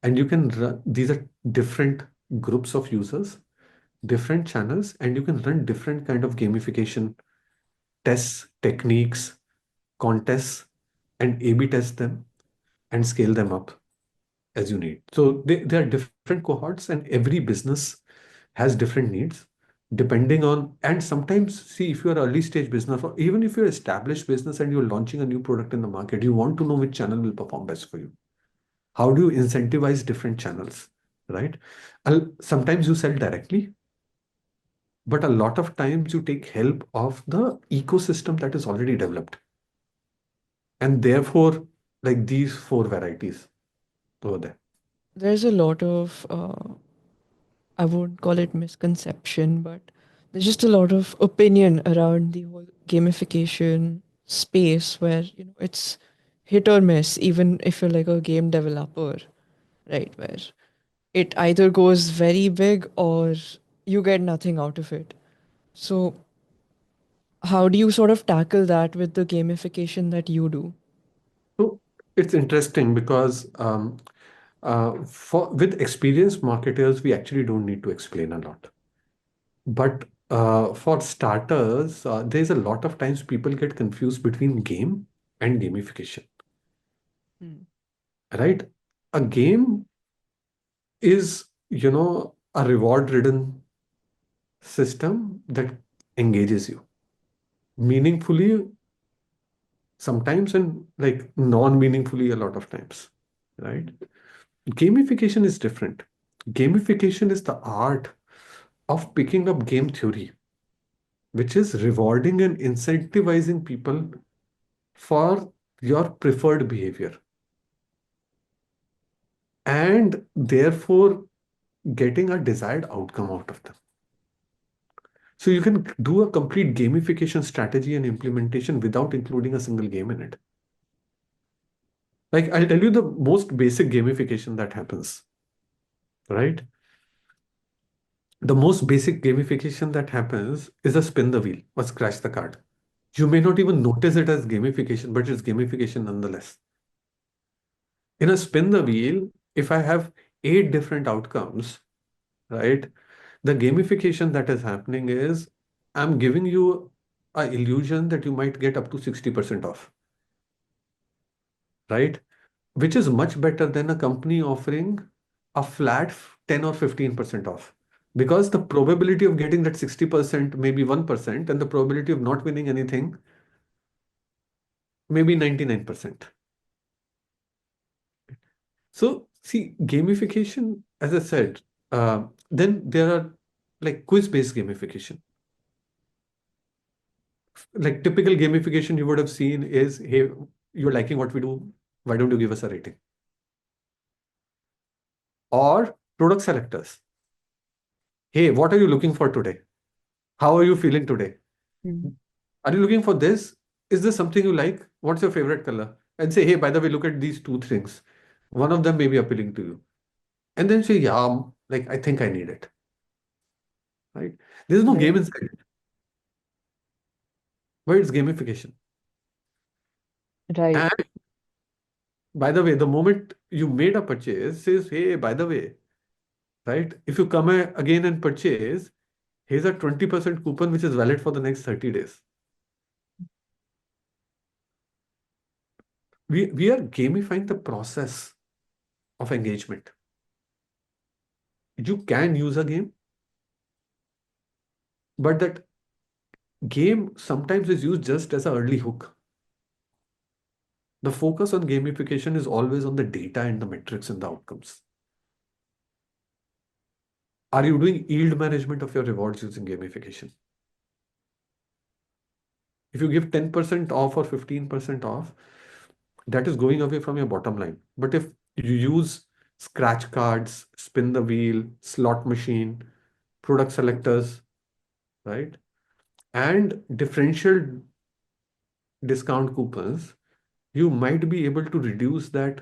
And you can run, these are different groups of users, different channels, and you can run different kind of gamification tests, techniques, contests, and A/B test them and scale them up as you need. So they are different cohorts, and every business has different needs depending on. And sometimes, see, if you're early stage business or even if you're established business and you're launching a new product in the market, you want to know which channel will perform best for you. How do you incentivize different channels, right? Sometimes you sell directly, but a lot of times you take help of the ecosystem that is already developed. And therefore, like these four varieties over there. There's a lot of I won't call it misconception, but there's just a lot of opinion around the whole gamification space where, it's hit or miss, even if you're like a game developer, right? Where it either goes very big or you get nothing out of it. So, how do you sort of tackle that with the gamification that you do? So it's interesting because for with experienced marketers, we actually don't need to explain a lot. But For starters, there's a lot of times people get confused between game and gamification, Hmm. right? A game is, a reward-ridden system that engages you meaningfully sometimes and like non-meaningfully a lot of times, right? Gamification is different. Gamification is the art of picking up game theory, which is rewarding and incentivizing people for your preferred behavior and therefore getting a desired outcome out of them. So you can do a complete gamification strategy and implementation without including a single game in it. Like I'll tell you the most basic gamification that happens, right? The most basic gamification that happens is a spin the wheel or scratch the card. You may not even notice it as gamification, but it's gamification nonetheless. In a spin the wheel, if I have 8 different outcomes, right? The gamification that is happening is I'm giving you a illusion that you might get up to 60% off, right? Which is much better than a company offering a flat 10 or 15% off. Because the probability of getting that 60% may be 1%, and the probability of not winning anything may be 99%. So, see, gamification, as I said, then there are like quiz-based gamification. Like typical gamification you would have seen is, hey, you're liking what we do, why don't you give us a rating? Or product selectors. Hey, what are you looking for today? How are you feeling today? Hmm. Are you looking for this? Is this something you like? What's your favorite color? And say, hey, by the way, look at these two things. One of them may be appealing to you. And then say, yeah, like I think I need it. Right? There's no game Right. inside it, but it's gamification. Right. And by the way, the moment you made a purchase, says, hey, by the way, right? If you come again and purchase, here's a 20% coupon which is valid for the next 30 days. We are gamifying the process of engagement. You can use a game, but that game sometimes is used just as an early hook. The focus on gamification is always on the data and the metrics and the outcomes. Are you doing yield management of your rewards using gamification? If you give 10% off or 15% off, that is going away from your bottom line. But if you use scratch cards, spin the wheel, slot machine, product selectors, right? And differential discount coupons, you might be able to reduce that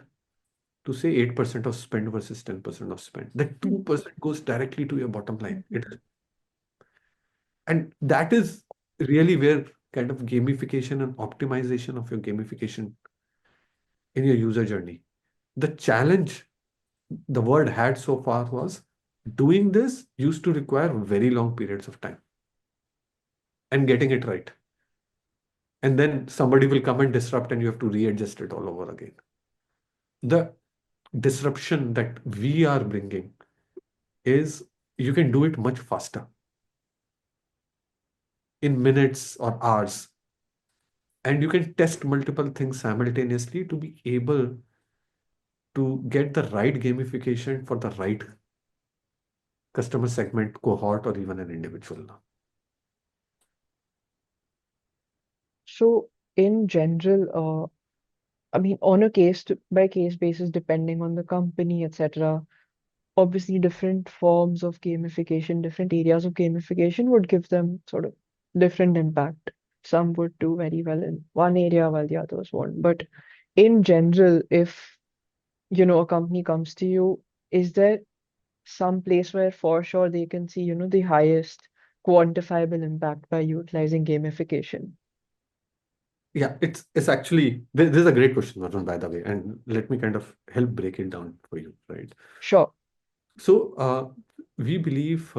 to say 8% of spend versus 10% of spend. That 2% goes directly to your bottom line. And that is really where kind of gamification and optimization of your gamification in your user journey. The challenge the world had so far was doing this used to require very long periods of time and getting it right. And then somebody will come and disrupt and you have to readjust it all over again. The disruption that we are bringing is you can do it much faster in minutes or hours. And you can test multiple things simultaneously to be able to get the right gamification for the right customer segment, cohort, or even an individual now. So, in general, I mean, on a case by case basis, depending on the company, etc., obviously different forms of gamification, different areas of gamification would give them sort of different impact. Some would do very well in one area while the others won't. But in general, if a company comes to you, is there some place where for sure they can see, the highest quantifiable impact by utilizing gamification? Yeah, it's actually this is a great question, Varun, by the way, and let me kind of help break it down for you, right? Sure. So we believe,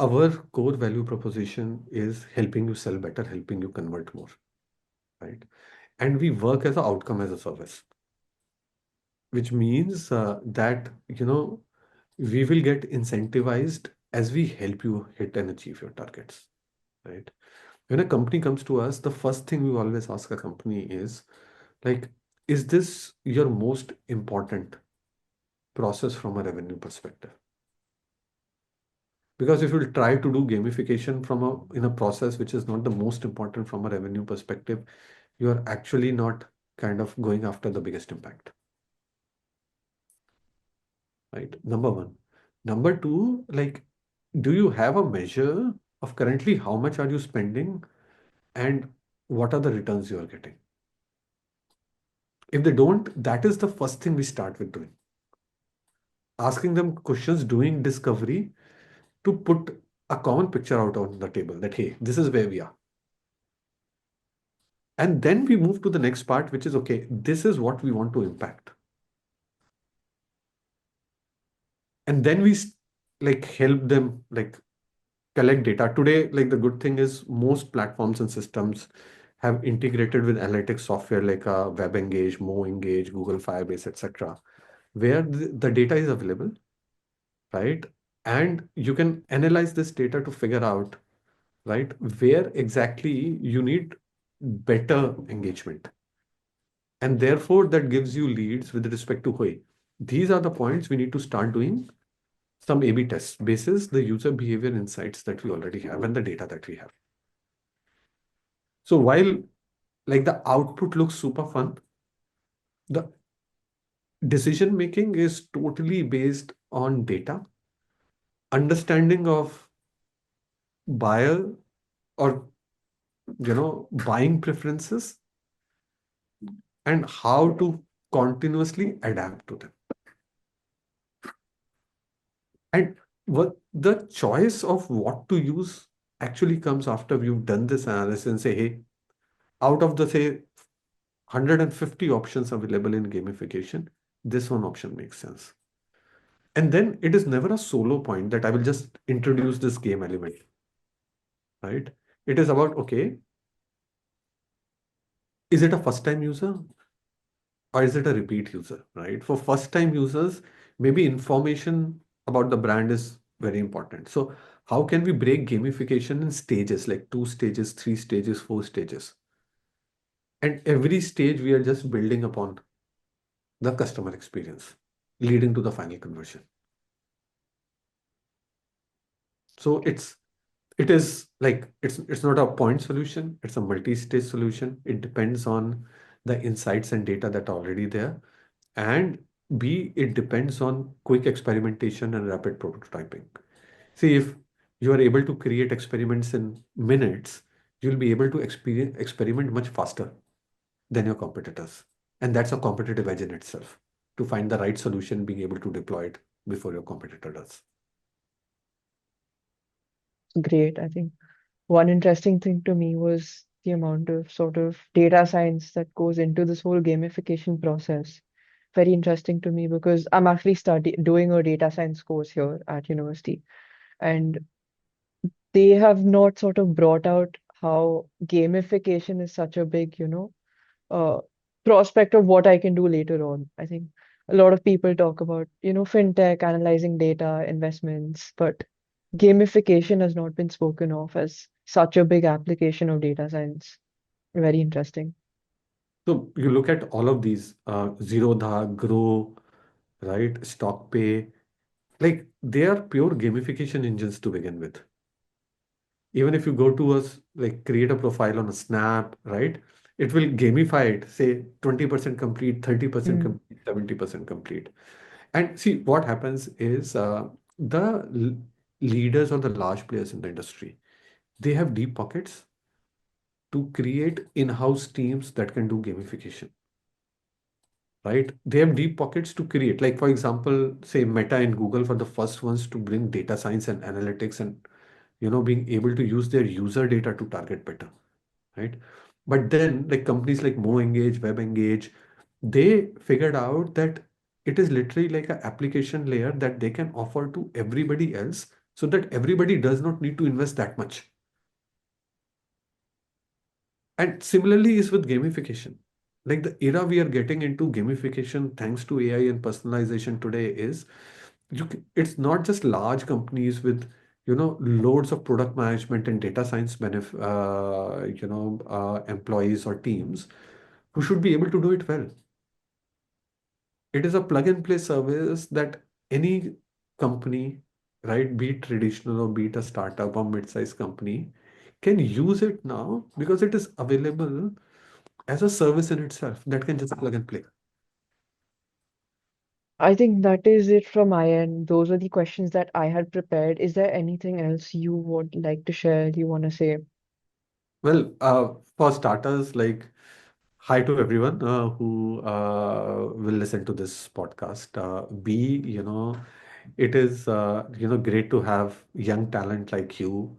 our core value proposition is helping you sell better, helping you convert more, right? And we work as an outcome as a service, which means that, we will get incentivized as we help you hit and achieve your targets, right? When a company comes to us, the first thing we always ask a company is like, is this your most important process from a revenue perspective? Because if you try to do gamification from a in a process which is not the most important from a revenue perspective, you are actually not kind of going after the biggest impact, right? Number one. Number two, like, do you have a measure of currently how much are you spending and what are the returns you are getting? If they don't, that is the first thing we start with doing. Asking them questions, doing discovery to put a common picture out on the table that, hey, this is where we are. And then we move to the next part, which is, okay, this is what we want to impact. And then like help them like collect data. Today, like the good thing is most platforms and systems have integrated with analytics software like Web Engage, Mo Engage, Google Firebase, etc., where the data is available, right? And you can analyze this data to figure out, right, where exactly you need better engagement. And therefore, that gives you leads with respect to, hey, these are the points we need to start doing some A/B tests basis the user behavior insights that we already have and the data that we have. So while like the output looks super fun, the decision making is totally based on data, understanding of buyer or buying preferences and how to continuously adapt to them. And what the choice of what to use actually comes after we've done this analysis and say, hey, out of the say 150 options available in gamification, this one option makes sense. And then it is never a solo point that I will just introduce this game element, right? It is about, okay, is it a first time user or is it a repeat user, right? For first time users, maybe information about the brand is very important. So how can we break gamification in stages, like 2 stages, 3 stages, 4 stages? And every stage we are just building upon the customer experience, leading to the final conversion. So it is like it's not a point solution, it's a multi-stage solution. It depends on the insights and data that are already there. And B, it depends on quick experimentation and rapid prototyping. See, if you are able to create experiments in minutes, you'll be able to experiment much faster than your competitors. And that's a competitive edge in itself to find the right solution, being able to deploy it before your competitor does. Great. I think one interesting thing to me was the amount of sort of data science that goes into this whole gamification process. Very interesting to me because I'm actually doing a data science course here at university, and they have not sort of brought out how gamification is such a big, uh, prospect of what I can do later on. I think a lot of people talk about, fintech, analyzing data, investments, but gamification has not been spoken of as such a big application of data science. Very interesting. So you look at all of these, Zero Dha, Grow, right? Stock Pay, like they are pure gamification engines to begin with. Even if you go to us, like create a profile on a Snap, right? It will gamify it, say 20% complete, 30% Mm. complete, 70% complete. And see, what happens is the leaders or the large players in the industry, they have deep pockets to create in-house teams that can do gamification, right? They have deep pockets to create. Like, for example, say Meta and Google for the first ones to bring data science and analytics and, being able to use their user data to target better, right? But then, like companies like Mo Engage, Web Engage, they figured out that it is literally like an application layer that they can offer to everybody else so that everybody does not need to invest that much. And similarly is with gamification. Like the era we are getting into gamification thanks to AI and personalization today is it's not just large companies with loads of product management and data science employees or teams who should be able to do it well. It is a plug and play service that any company, right, be it traditional or be it a startup or mid-sized company, can use it now because it is available as a service in itself that can just plug and play. I think that is it from my end. Those are the questions that I had prepared. Is there anything else you would like to share, you want to say? Well, for starters, like, hi to everyone who will listen to this podcast. It is great to have young talent like you,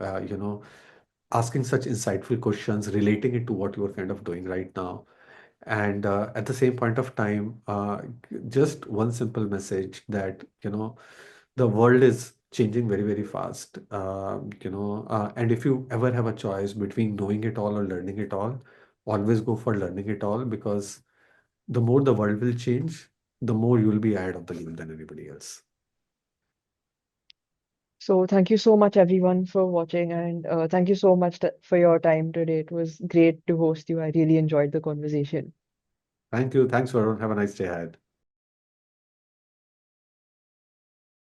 asking such insightful questions, relating it to what you are kind of doing right now. And at the same point of time, just one simple message that, the world is changing very, very fast. And if you ever have a choice between knowing it all or learning it all, always go for learning it all, because the more the world will change, the more you will be ahead of the game than anybody else. So thank you so much, everyone, for watching, and thank you so much for your time today. It was great to host you. I really enjoyed the conversation. Thank you. Thanks, Varun. Have a nice day ahead.